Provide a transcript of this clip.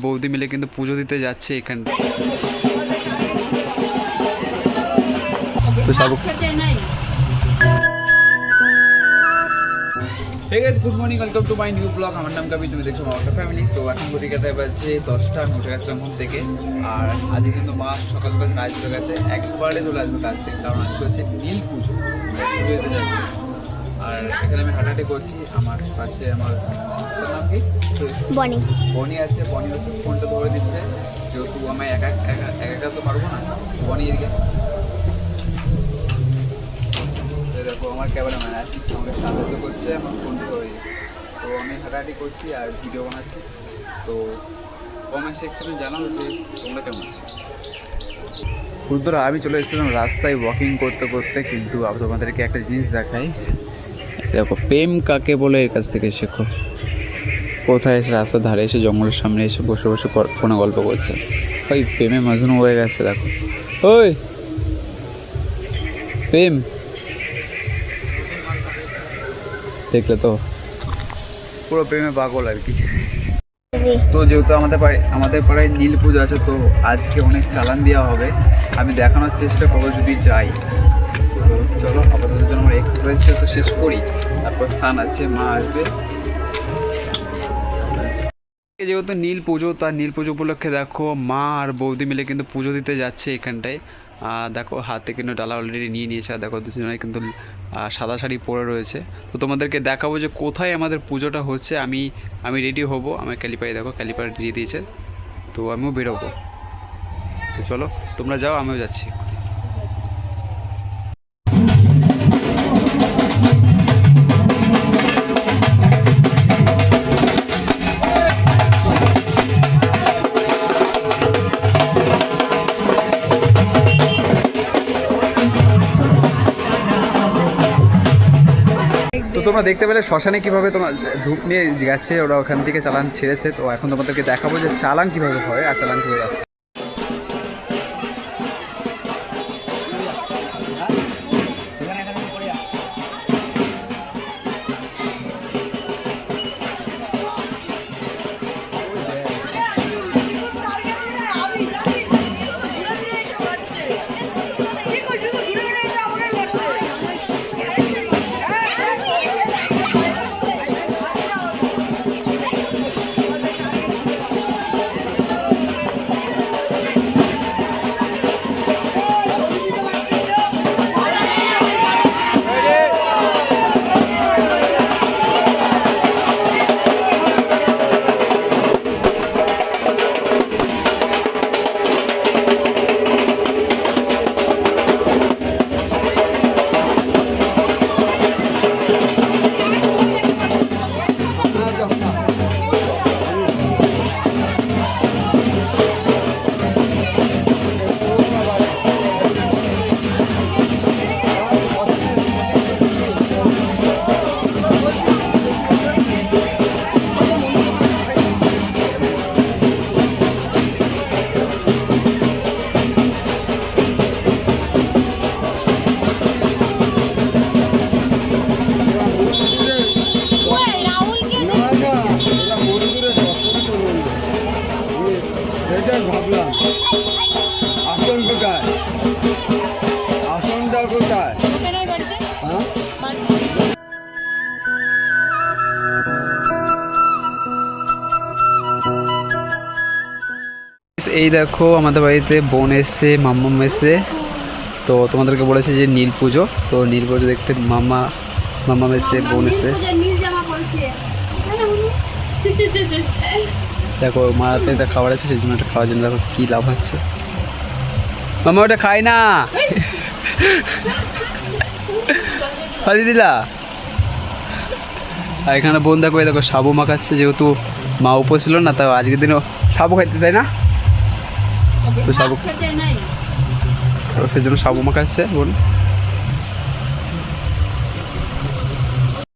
বৌদি মিলে কিন্তু পুজো দিতে যাচ্ছে এখানটা। তো সাবু hey guys, good morning, welcome to my new blog. আমার নাম কাবি, তুমি দেখছো মাওটা ফ্যামিলি। তো এখন ঘড়ি কাটায় বাজছে 10টা। আমি উঠে গেছিলাম ঘুম থেকে। আর আজকে কিন্তু মা সকালবেলা কাজ হয়ে গেছে, একবারে চলে আসবে কাজ থেকে, কারণ আজকে হচ্ছে নীল পুজো, পুজো দিতে যাচ্ছে। আর এখানে আমি হাঁটাহাঁটি করছি, আমার পাশে আমার নাম কি বনি বনি আছে। বনি হচ্ছে ফোনটা ধরে দিচ্ছে, যেহেতু আমি একা একা তো পারবো না। বনি এদিকে দেখো, আমার ক্যামেরাম্যান আছে, আমাকে সাহায্য করছে আমার ফোনটা ধরে। তো আমি হাঁটাহাঁটি করছি আর ভিডিও বানাচ্ছি। তো কমেন্ট সেকশনে জানাও যে তোমরা কেমন আছো। বন্ধুরা, আমি চলে এসেছিলাম রাস্তায় ওয়াকিং করতে করতে, কিন্তু তোমাদেরকে একটা জিনিস দেখাই। দেখো, প্রেম কাকে বলে এর কাছ থেকে শেখো। কোথায় এসে রাস্তার ধারে এসে জঙ্গলের সামনে এসে বসে বসে ফোনে গল্প করছে। ওই প্রেমে মজনু হয়ে গেছে। দেখো, ওই প্রেম দেখলে তো পুরো প্রেমে পাগল আর কি। তো যেহেতু আমাদের পাড়ায় নীল পুজো আছে, তো আজকে অনেক চালান দেওয়া হবে। আমি দেখানোর চেষ্টা করবো যদি যাই। তো চলো, আপাতত জন্য আমরা এক্সারসাইজটা তো শেষ করি, তারপর স্নান আছে, মা আসবে। যেহেতু নীল পুজো, তার নীল পুজো উপলক্ষে দেখো মা আর বৌদি মিলে কিন্তু পুজো দিতে যাচ্ছে এখানটায়। দেখো, হাতে কিন্তু ডালা অলরেডি নিয়ে নিয়েছে। আর দেখো, দুজনে কিন্তু সাদা শাড়ি পরে রয়েছে। তো তোমাদেরকে দেখাবো যে কোথায় আমাদের পুজোটা হচ্ছে। আমি রেডি হব, আমার ক্যালিপারে দেখো, ক্যালিপার দিয়ে দিয়েছে। তো আমিও বেরোবো। তো চলো, তোমরা যাও, আমিও যাচ্ছি। তো তোমরা দেখতে পেলে শ্মশানে কীভাবে তোমার ধূপ নিয়ে গেছে, ওরা ওখান থেকে চালান ছেড়েছে। তো এখন তোমাদেরকে দেখাবো যে চালান কীভাবে হয় আর চালান কীভাবে আসছে। ভাবলাম আসন কোথায়, আসনটা কোথায়? এই দেখো, আমাদের বাড়িতে বোন এসছে, মাম্মাম এসছে। তো তোমাদেরকে বলেছে যে নীল পুজো, তো নীল পুজো দেখতে মাম্মাম এসছে, বোন এসছে। দেখো, মারাতে এটা খাবার আছে, সেই জন্য এটা খাওয়ার জন্য দেখো কী লাভ হচ্ছে। মামা ওটা খাই না, খালি দিলা। আর এখানে বোন দেখো, দেখো সাবু মাখাচ্ছে, যেহেতু মা উপোস ছিল না, তাও আজকের দিনও সাবু খাইতে তাই না। তো সাবু, তো সেই জন্য সাবু মাখাচ্ছে বোন।